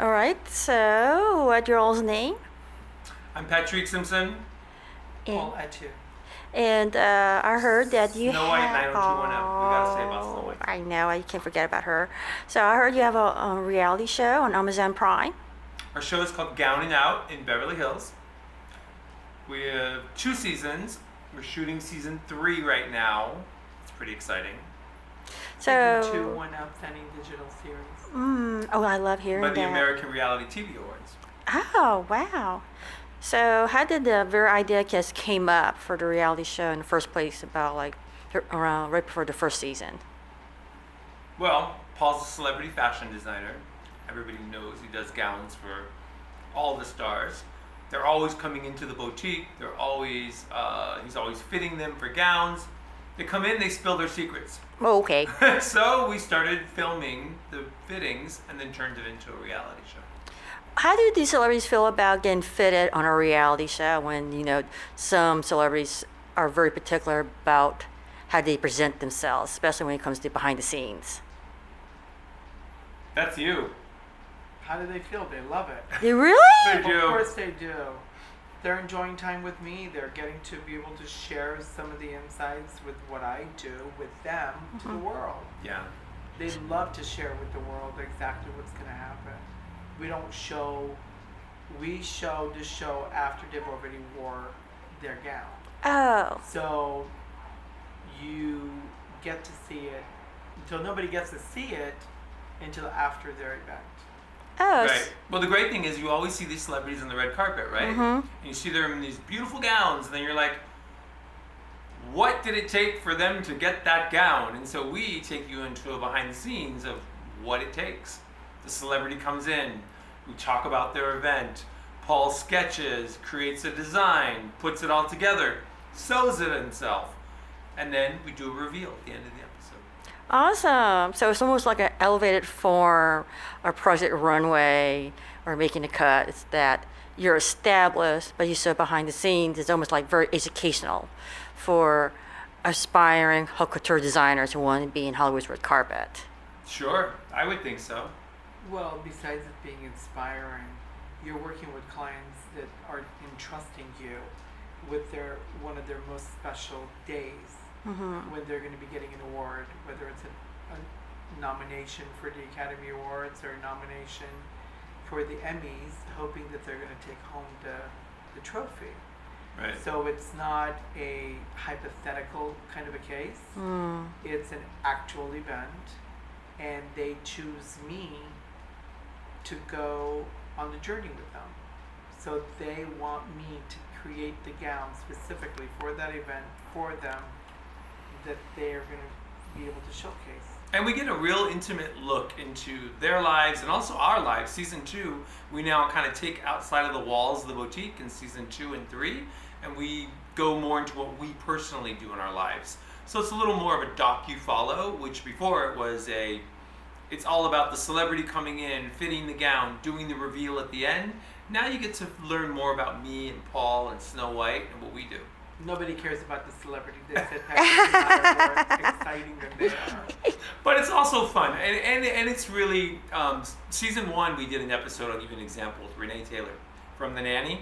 All right, so what's your all's name? I'm Patrick Simpson. And, Pol Atteau. and I heard that you Snow White have. 90210. We gotta say about Snow White. I know, I can't forget about her. So I heard you have a reality show on Amazon Prime. Our show is called Gowning Out in Beverly Hills. We have 2 seasons. We're shooting season 3 right now. It's pretty exciting. So. Season 2 won Outstanding Digital Series. Oh, I love hearing By the that. American Reality TV Awards. Oh, wow. So how did the very idea just came up for the reality show in the first place about like around right before the first season? Well, Paul's a celebrity fashion designer. Everybody knows he does gowns for all the stars. They're always coming into the boutique. They're always he's always fitting them for gowns. They come in, they spill their secrets. Oh, okay. So we started filming the fittings and then turned it into a reality show. How do these celebrities feel about getting fitted on a reality show when, some celebrities are very particular about how they present themselves, especially when it comes to behind the scenes? That's you. How do they feel? They love it. They really? They do. Of course they do. They're enjoying time with me. They're getting to be able to share some of the insights with what I do with them to the world. Yeah. They love to share with the world exactly what's going to happen. We don't show, we show the show after they've already wore their gown. Oh. So you get to see it until nobody gets to see it until after their event. Oh. Right. Well, the great thing is you always see these celebrities on the red carpet, right? And you see them in these beautiful gowns, and then you're like, what did it take for them to get that gown? And so we take you into a behind the scenes of what it takes. The celebrity comes in, we talk about their event, Paul sketches, creates a design, puts it all together, sews it himself, and then we do a reveal at the end of the episode. Awesome. So it's almost like an elevated form or Project Runway or Making the Cut. It's that you're established, but you're still behind the scenes. It's almost like very educational for aspiring haute couture designers who want to be in Hollywood's red carpet. Sure, I would think so. Well, besides it being inspiring, you're working with clients that are entrusting you with one of their most special days when they're going to be getting an award, whether it's a nomination for the Academy Awards or a nomination for the Emmys, hoping that they're going to take home the trophy. Right. So it's not a hypothetical kind of a case. It's an actual event, and they choose me to go on the journey with them. So they want me to create the gown specifically for that event for them that they are going to be able to showcase. And we get a real intimate look into their lives and also our lives. Season 2, we now kind of take outside of the walls of the boutique in season 2 and 3, and we go more into what we personally do in our lives. So it's a little more of a docu-follow, which before it's all about the celebrity coming in, fitting the gown, doing the reveal at the end. Now you get to learn more about me and Paul and Snow White and what we do. Nobody cares about the celebrity. They said that is more exciting than they are. But it's also fun, and it's really season 1. We did an episode. I'll give you an example with Renee Taylor from The Nanny.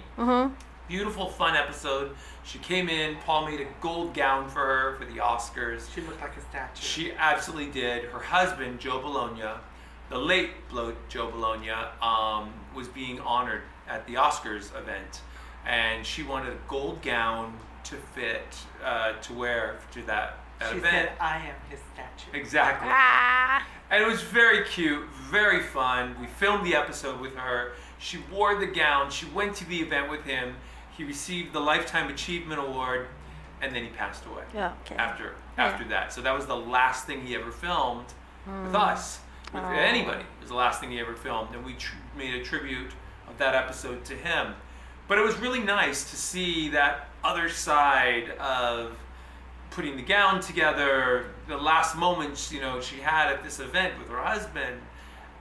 Beautiful, fun episode. She came in. Paul made a gold gown for her for the Oscars. She looked like a statue. She absolutely did. Her husband, Joe Bologna, the late Joe Bologna, was being honored at the Oscars event, and she wanted a gold gown to fit to wear to that she event. said, "I am his statue." Exactly. And it was very cute, very fun. We filmed the episode with her. She wore the gown. She went to the event with him. He received the Lifetime Achievement Award, and then he passed away after that. So that was the last thing he ever filmed with us, with anybody. It was the last thing he ever filmed, and we made a tribute of that episode to him. But it was really nice to see that other side of putting the gown together, the last moments she had at this event with her husband,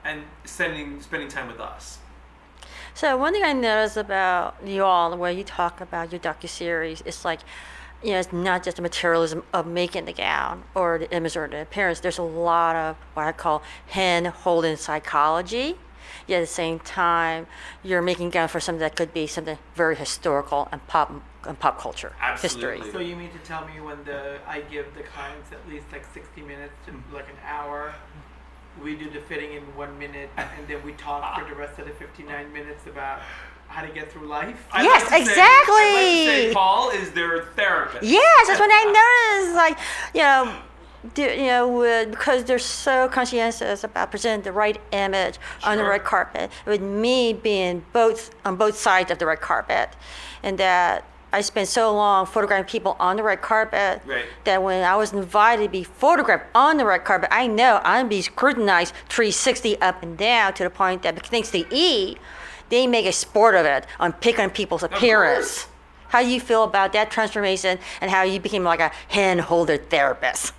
and spending time with us. So one thing I noticed about you all, the way you talk about your docuseries, it's like, it's not just the materialism of making the gown or the image or the appearance. There's a lot of what I call hand-holding psychology Yet at the same time, you're making gown for something that could be something very historical and pop culture Absolutely. history. So you mean to tell me when I give the clients at least like 60 minutes to like an hour, we do the fitting in 1 minute, and then we talk for the rest of the 59 minutes about how to get through life? Yes, I'd like to exactly. say Paul is their therapist. Yes, that's what I noticed. Like, because they're so conscientious about presenting the right image on the Sure. red carpet, with me being on both sides of the red carpet, and that I spent so long photographing people on the red carpet Right. that when I was invited to be photographed on the red carpet, I know I'm going to be scrutinized 360 up and down to the point that thanks to E, they make a sport of it on picking on people's appearance. course. How do you feel about that transformation and how you became like a hand-holder therapist?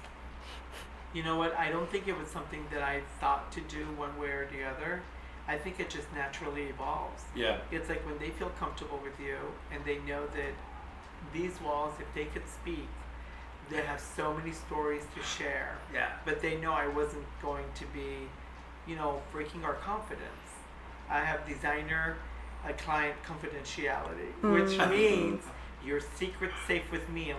You know what? I don't think it was something that I thought to do one way or the other. I think it just naturally evolves. Yeah. It's like when they feel comfortable with you and they know that these walls, if they could speak, they have so many stories to share. Yeah. But they know I wasn't going to be, breaking our confidence. I have client confidentiality, which means your secret's safe with me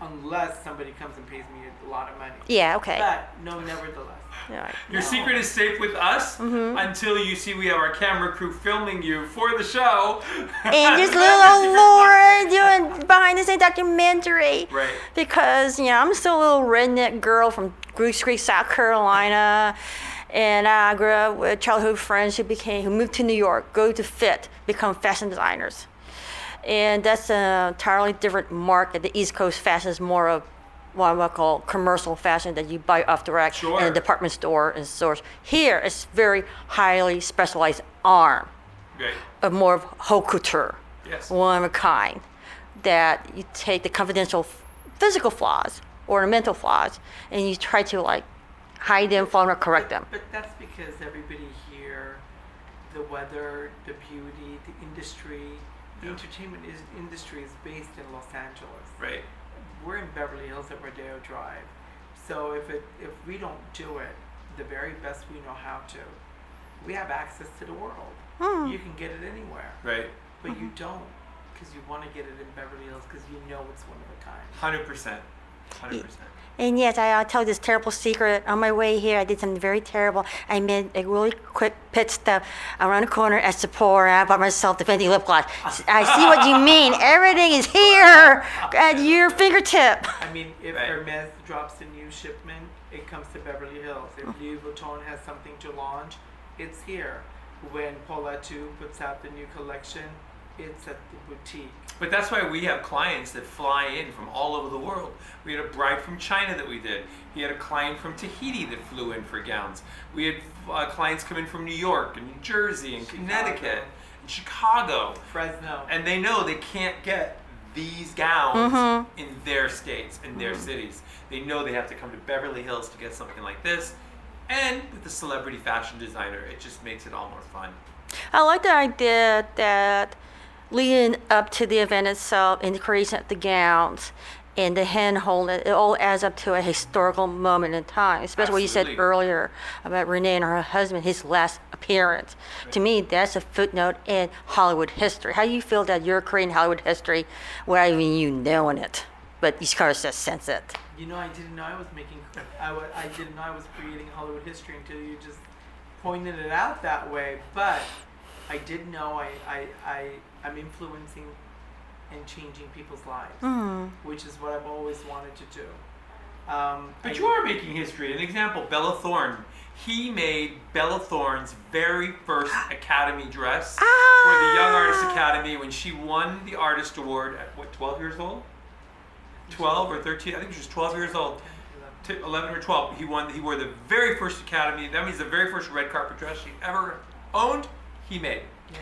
unless somebody comes and pays me a lot of money. Yeah, okay. But no, nevertheless. Yeah, Your No. secret is safe with us until you see we have our camera crew filming you for the show. and just little Laura doing behind the scenes documentary. Right. Because, I'm still a little redneck girl from Goose Creek, South Carolina. And I grew up with childhood friends who moved to New York, go to FIT, become fashion designers. And that's an entirely different market. The East Coast fashion is more of what I would call commercial fashion that you buy off the rack Sure. in a department store and stores. Here, it's very highly specialized arm Right. of more of haute couture, Yes. one of a kind, that you take the confidential physical flaws or the mental flaws and you try to hide them, fall, or correct them. But that's because everybody here, the weather, the beauty, the industry, the Yeah. entertainment industry is based in Los Angeles. Right. We're in Beverly Hills at Rodeo Drive. So if we don't do it the very best we know how to, we have access to the world. You can get it anywhere. Right. But you don't, because you want to get it in Beverly Hills because you know it's one of a kind. 100%. 100%. And yes, I'll tell you this terrible secret. On my way here, I did something very terrible. I made a really quick pit stop around the corner at Sephora. I bought myself the Fenty lip gloss. I see what you mean. Everything is here at your fingertip. I mean, if Right. Hermes drops a new shipment, it comes to Beverly Hills. If Louis Vuitton has something to launch, it's here. When Pol Atteau puts out the new collection, it's at the boutique. But that's why we have clients that fly in from all over the world. We had a bride from China that we did. He had a client from Tahiti that flew in for gowns. We had clients come in from New York and New Jersey and Connecticut and Chicago. Fresno. And they know they can't get these gowns in their states, in their cities. They know they have to come to Beverly Hills to get something like this. And with the celebrity fashion designer, it just makes it all more fun. I like the idea that leading up to the event itself and the creation of the gowns and the hand holding, it all adds up to a historical moment in time. Especially what you said Absolutely. earlier about Renee and her husband, his last appearance. To me, that's a footnote in Hollywood history. How do you feel that you're creating Hollywood history without even you knowing it, but you kind of just sense it? I didn't know I was I didn't know I was creating Hollywood history until you just pointed it out that way. But I did know I'm influencing and changing people's lives, which is what I've always wanted to do. But you are making history. An example, Bella Thorne. He made Bella Thorne's very first Academy dress for the Young Artist Academy when she won the Artist Award at, 12 years old? 12 or 13? I think she was 12 years old. 11 or 12. He wore the very first Academy. That means the very first red carpet dress she ever owned, he made. Yeah.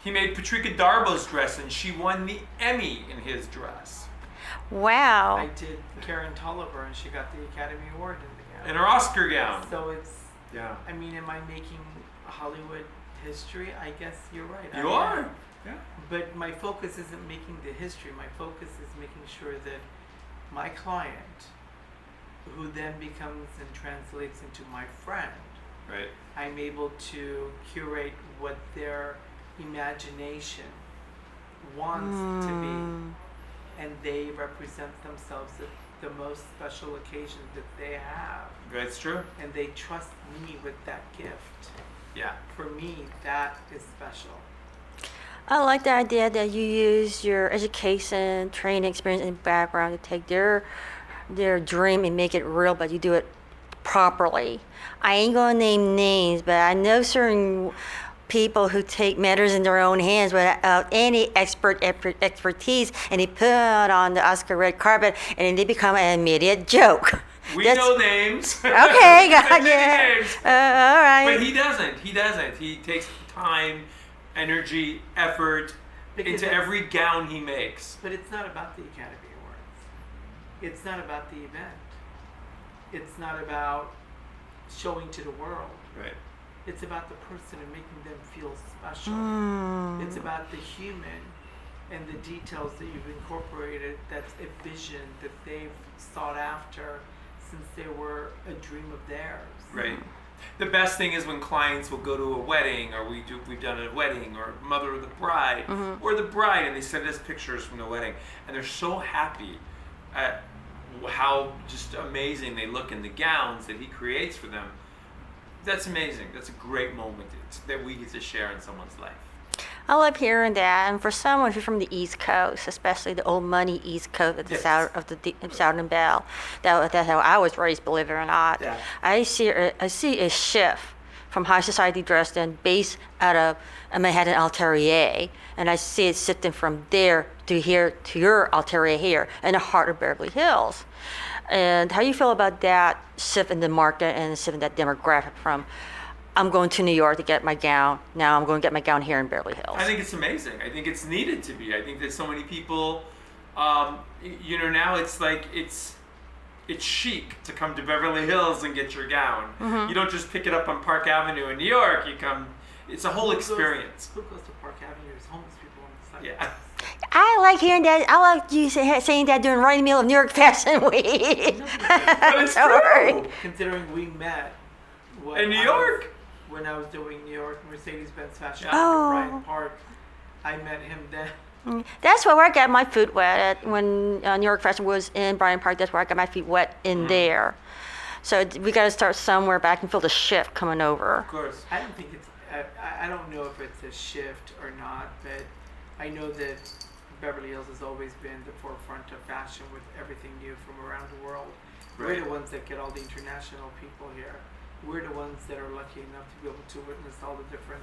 He made Patricia Darbo's dress, and she won the Emmy in his dress. Wow. I did Karen Tolliver, and she got the Academy Award in the gown. And her Oscar gown. So it's, Yeah. I mean, am I making Hollywood history? I guess you're right. You I are. am. Yeah. But my focus isn't making the history. My focus is making sure that my client, who then becomes and translates into my friend, Right. I'm able to curate what their imagination wants to be, and they represent themselves at the most special occasion that they have, That's true. and they trust me with that gift. Yeah. For me, that is special. I like the idea that you use your education, training, experience, and background to take their dream and make it real, but you do it properly. I ain't gonna name names, but I know certain people who take matters in their own hands without any expertise, and they put it on the Oscar red carpet, and then they become an immediate joke. We know names. Okay, got yeah. you. All right. But he doesn't. He takes time, energy, effort Because into every gown he makes. But it's not about the Academy Awards. It's not about the event. It's not about showing to the world. Right. It's about the person and making them feel special. It's about the human and the details that you've incorporated. That's a vision that they've sought after since they were a dream of theirs. Right. The best thing is when clients will go to a wedding, or we've done a wedding, or mother of the bride, or the bride, and they send us pictures from the wedding, and they're so happy at how just amazing they look in the gowns that he creates for them. That's amazing. That's a great moment that we get to share in someone's life. I love hearing that, and for someone who's from the East Coast, especially the old money East Coast of the Southern Belle, that's how I was raised, believe it or not. Yeah. I see a shift from high society dressed in, based out of a Manhattan Alterier, and I see it shifting from there to here to your Alterier here in the heart of Beverly Hills. And how you feel about that shift in the market and shift in that demographic from I'm going to New York to get my gown. Now I'm going to get my gown here in Beverly Hills. I think it's amazing. I think it's needed to be. I think that so many people, now it's like it's chic to come to Beverly Hills and get your gown. You don't just pick it up on Park Avenue in New York. It's a whole experience. Who goes to Park Avenue? There's homeless people on the side. Yeah. I like hearing that. I like you saying that during right in the middle of New York Fashion Week. But it's Sorry. true. Considering we met In New York. When I was doing New York Mercedes-Benz Fashion Week Oh. in Bryant Park, I met him then. That's where I got my feet wet when New York Fashion was in Bryant Park. That's where I got my feet wet in there. So we got to start somewhere, but I can feel the shift coming over. Of course. I don't think it's. I don't know if it's a shift or not, but I know that Beverly Hills has always been the forefront of fashion with everything new from around the world. Right. We're the ones that get all the international people here. We're the ones that are lucky enough to be able to witness all the different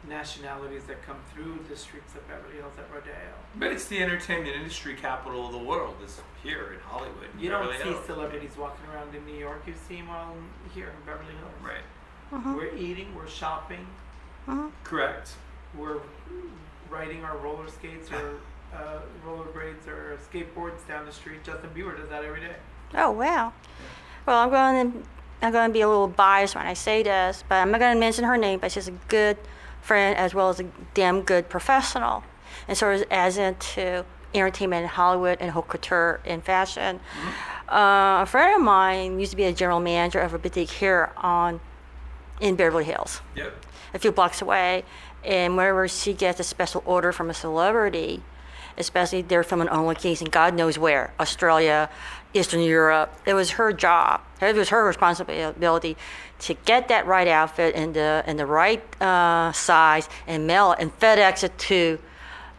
nationalities that come through the streets of Beverly Hills at Rodeo. But it's the entertainment industry capital of the world. Is here in Hollywood. You don't Beverly see Hills. celebrities walking around in New York. You see them all here in Beverly Hills. Right. We're eating, we're shopping, Correct. we're riding our roller skates or rollerblades or skateboards down the street. Justin Bieber does that every day. Oh, wow. Well, I'm going to be a little biased when I say this, but I'm not going to mention her name, but she's a good friend as well as a damn good professional. And so as into entertainment in Hollywood and haute couture in fashion. A friend of mine used to be a general manager of a boutique here in Beverly Hills, Yep. a few blocks away. And whenever she gets a special order from a celebrity, especially they're filming on location, God knows where, Australia, Eastern Europe, it was her job. It was her responsibility to get that right outfit in the right size and mail it and FedEx it to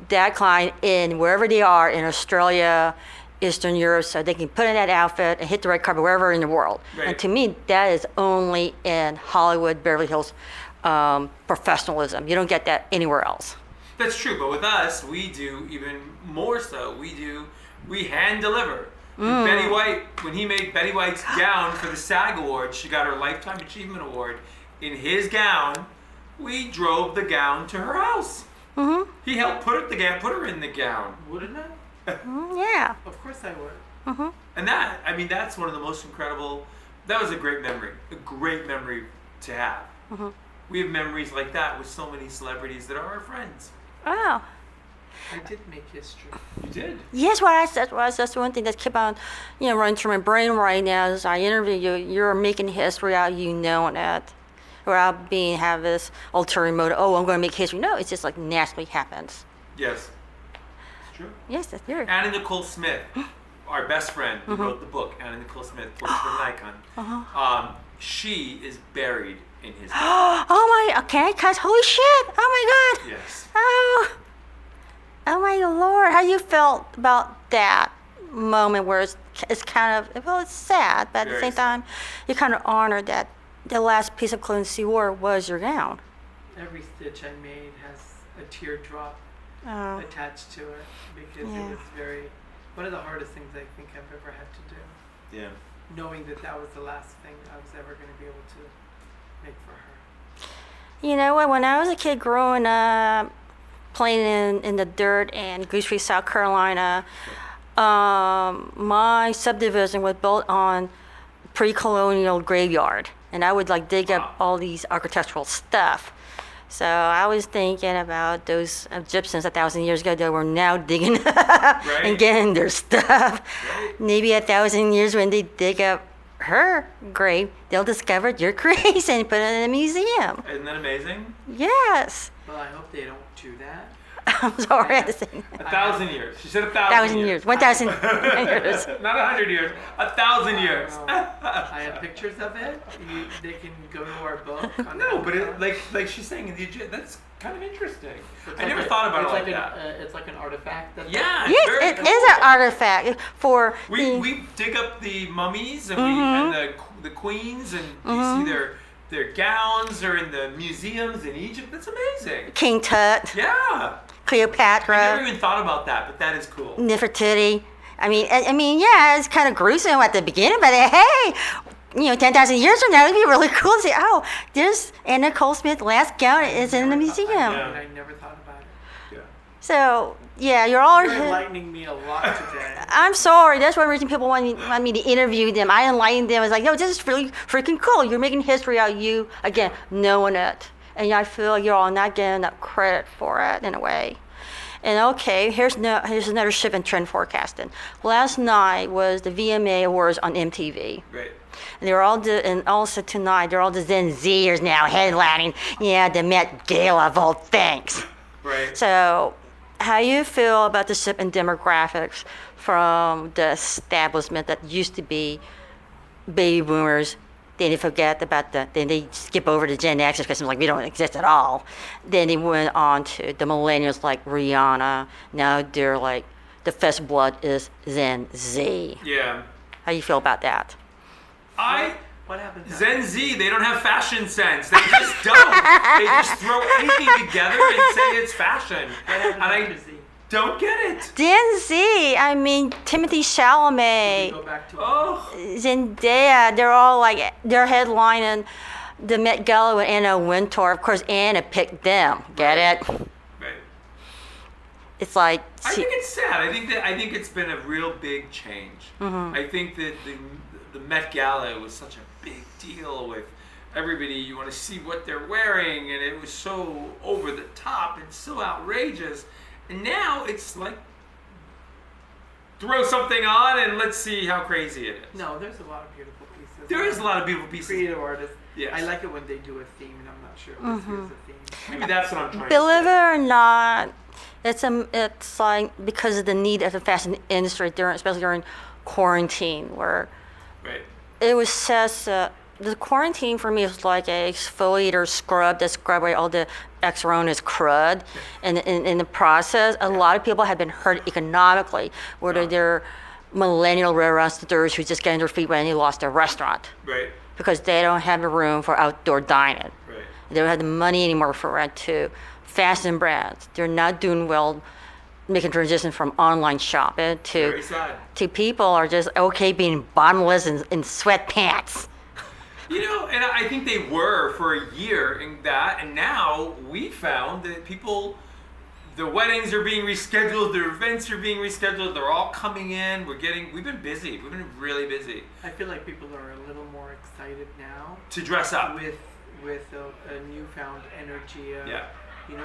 that client in wherever they are in Australia, Eastern Europe, so they can put in that outfit and hit the red carpet wherever in the world. Right. And to me, that is only in Hollywood, Beverly Hills professionalism. You don't get that anywhere else. That's true, but with us, we do even more so. We hand deliver. Betty White, when he made Betty White's gown for the SAG Award, she got her Lifetime Achievement Award in his gown. We drove the gown to her house. He helped put her in the gown. Wouldn't I? Yeah. Of course I would. And that's one of the most incredible. That was a great memory to have. We have memories like that with so many celebrities that are our friends. Wow. I did make history. You did. Yes, what I said was that's the one thing that kept on, running through my brain right now as I interview you. You're making history out, you knowing it. without have this ulterior motive. Oh, I'm going to make history. No, it's just like naturally happens. Yes. It's true. Yes, that's yours. Anna Nicole Smith, our best friend who wrote the book, Anna Nicole Smith, Portrait of an Icon. She is buried in his house. Oh my! Okay, cause holy shit! Oh my god! Yes. Oh my lord! How you felt about that moment where it's kind of, well, it's sad, but at the Very same sad. time, you kind of honor that the last piece of clothing she wore was your gown. Every stitch I made has a teardrop Oh, attached to it because Yeah. it was one of the hardest things I think I've ever had to do. Yeah. Knowing that was the last thing I was ever going to be able to make for her. you know what? When I was a kid growing up, playing in the dirt in Goosery, South Carolina, my subdivision was built on pre-colonial graveyard, and I would like dig up all these architectural stuff. So I was thinking about those Egyptians 1,000 years ago that were now digging up Right. and getting their stuff. Right. Maybe 1,000 years when they dig up her grave, they'll discover your graves and put it in a museum. Isn't that amazing? Yes. Well, I hope they don't do that. I'm sorry, I had to say that. 1,000 years. She said 1,000 1,000 years. 1,000 years. Not 100 years. 1,000 years. I have pictures of it. They can go to our book. On No, but Amazon. like she's saying in the Egypt, that's kind of interesting. It's I never like thought about it it's like an, that. it's like an artifact. That's Yeah. Yes, very it cool. is an artifact for We dig up the mummies and and the queens and you see their gowns are in the museums in Egypt. That's amazing. King Tut, Yeah. I Cleopatra, never even thought about that, but that is cool. Nefertiti. I mean, yeah, it's kind of gruesome at the beginning, but hey, 10,000 years from now, it'd be really cool to say, oh, there's Anna Nicole Smith's last gown is in the museum. I never thought about it. Yeah. So, yeah, you're all. You're enlightening me a lot today. I'm sorry. That's one reason people want me to interview them. I enlightened them. It's like, yo, this is really freaking cool. You're making history out of you, again, knowing it. And I feel like you're all not getting enough credit for it in a way. And okay, here's another shift in trend forecasting. Last night was the VMA Awards on MTV. Great. And they're all and also tonight, they're all the Gen Zers now headlining, the Met Gala of all things. Right. So, how you feel about the shift in demographics from the establishment that used to be baby boomers? Then they forget about then they skip over to Gen X because like we don't exist at all. Then they went on to the millennials like Rihanna. Now they're like the first blood is Gen Z. Yeah. How you feel about that? What happened? to Gen Z, they don't have fashion sense. They just don't. They just throw anything together and say it's fashion. And I don't get it. Gen Z, I mean Timothy Chalamet, Go back to Oh. Zendaya, they're all like they're headlining the Met Gala with Anna Wintour. Of course, Anna picked them. Get it? Right. It's like I think it's sad. I think it's been a real big change. I think that the Met Gala was such a big deal with everybody. You want to see what they're wearing, and it was so over the top and so outrageous. And now it's like throw something on and let's see how crazy it is. No, there's a lot of beautiful pieces. There is a lot of beautiful pieces. Creative artists. Yes. I like it when they do a theme, and I'm not sure if this year's a theme. Maybe that's what I'm trying believe to it say. or not, it's like because of the need of the fashion industry especially during quarantine, where Right. it was just the quarantine for me was like a exfoliator scrub that scrubbed away all the ex-Rona's crud. And in the process, a lot of people have been hurt economically, whether they're millennial restaurateurs who just getting their feet wet and they lost their restaurant Right. because they don't have the room for outdoor dining. Right. They don't have the money anymore for rent too. Fashion brands, they're not doing well making transition from online shopping Very sad. to people are just okay being bottomless in sweatpants. You know, and I think they were for a year in that, and now we found that the weddings are being rescheduled, their events are being rescheduled, they're all coming in. We've been busy. We've been really busy I feel like people are a little more excited now to dress up. with a newfound energy of, Yeah.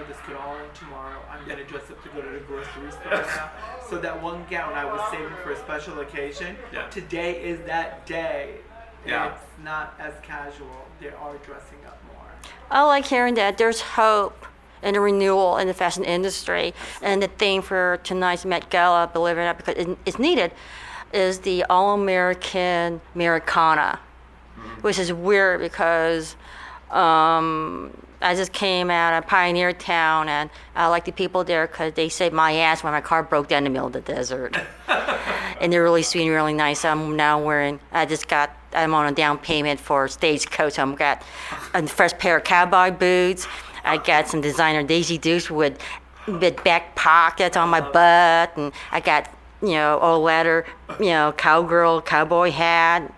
this could all end tomorrow. I'm going to dress up to go to the grocery store now. So that one gown I was saving for a special occasion, Yeah. today is that day. Yeah. It's not as casual. They are dressing up more. I like hearing that there's hope and a renewal in the fashion industry. And the theme for tonight's Met Gala, believe it or not, because it's needed, is the All-American Americana, which is weird because I just came out of Pioneer Town, and I like the people there because they saved my ass when my car broke down in the middle of the desert. And they're really sweet and really nice. I'm on a down payment for Stagecoach. I've got a fresh pair of cowboy boots. I got some designer Daisy Dukes with back pockets on my butt, and I got, all leather, cowboy hat.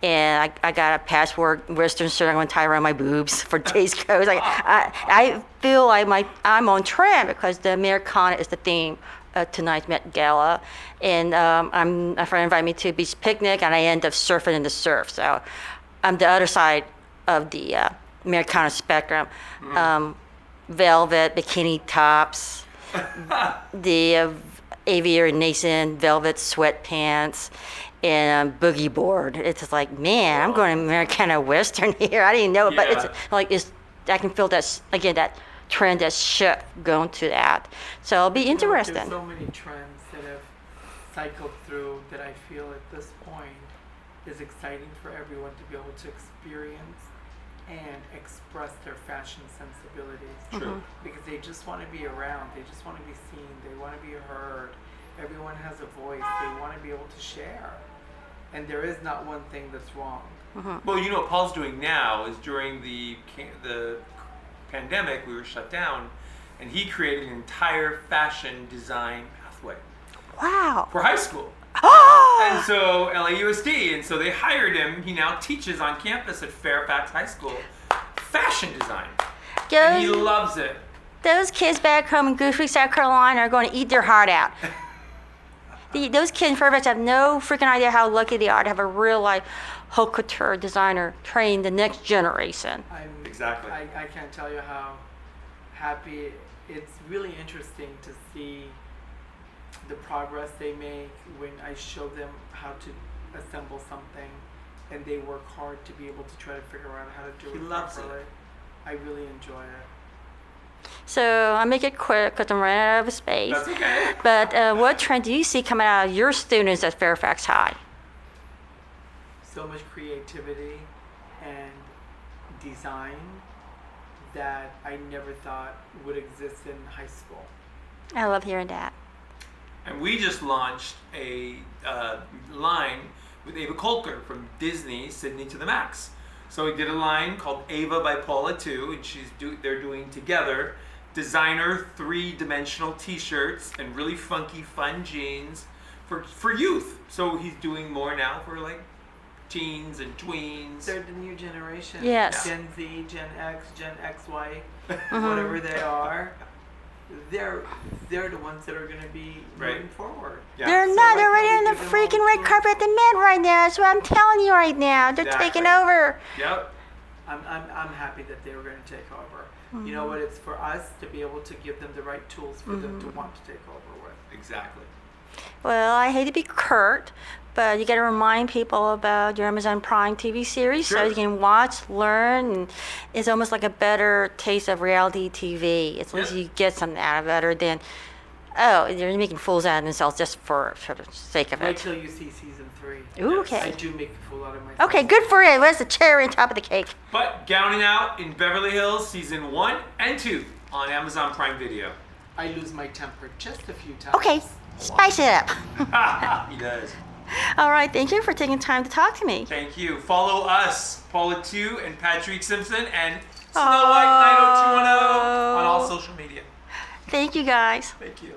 And I got a patchwork Western shirt I'm going to tie around my boobs for Stagecoach. I feel like I'm on trend because the Americana is the theme of tonight's Met Gala. And a friend invited me to a beach picnic, and I end up surfing in the surf. So I'm the other side of the Americana spectrum. Velvet, bikini tops, the Aviator Nation velvet sweatpants, and boogie board. It's just like, man, I'm going to Americana Western here. I didn't know it, but it's like I can feel that again, that trend, that shift going to that. So it'll be interesting. There's so many trends that have cycled through that I feel at this point is exciting for everyone to be able to experience and express their fashion sensibilities. True. Because they just want to be around. They just want to be seen. They want to be heard. Everyone has a voice. They want to be able to share. And there is not one thing that's wrong. Well, what Paul's doing now is during the pandemic, we were shut down, and he created an entire fashion design pathway. Wow. For high school. And so LAUSD, and so they hired him. He now teaches on campus at Fairfax High School fashion design. And he loves it. Those kids back home in Goose, South Carolina are going to eat their heart out. Those kids in Fairfax have no freaking idea how lucky they are to have a real life haute couture designer train the next generation. Exactly. I can't tell you how happy. It's really interesting to see the progress they make when I show them how to assemble something, and they work hard to be able to try to figure out how to do it properly. I really enjoy it. So I'll make it quick because I'm running out of space. That's okay. But what trend do you see coming out of your students at Fairfax High? So much creativity and design that I never thought would exist in high school. I love hearing that. And we just launched a line with Ava Kolker from Disney, Sydney to the Max. So we did a line called Ava by Pol Atteau, and they're doing together designer 3-dimensional T-shirts and really funky, fun jeans for youth. So he's doing more now for like teens and tweens. They're the new generation. Yes. Gen Z, Gen X, Gen XY, whatever they are. They're the ones that are going to be moving forward. Yeah. They're not. They're right on the freaking red carpet at the Met right now. That's what I'm telling you right now. They're taking over. Yep. I'm happy that they were going to take over. You know what? It's for us to be able to give them the right tools for them to want to take over with. Exactly. Well, I hate to be curt, but you got to remind people about your Amazon Prime TV series so you can watch, learn, and it's almost like a better taste of reality TV. At least you get something out of it other than, they're making fools out of themselves just for the sake of it. Wait till you see season 3. Ooh, okay. I do make a fool out of myself. Okay, good for you. Where's the cherry on top of the cake? But Gowning Out in Beverly Hills, season 1 and 2 on Amazon Prime Video. I lose my temper just a few times. Okay, spice it up. He does. All right, thank you for taking time to talk to me. Thank you. Follow us, Pol Atteau and Patrick Simpson, and Snow White 90210 on all social media. Thank you, guys. Thank you.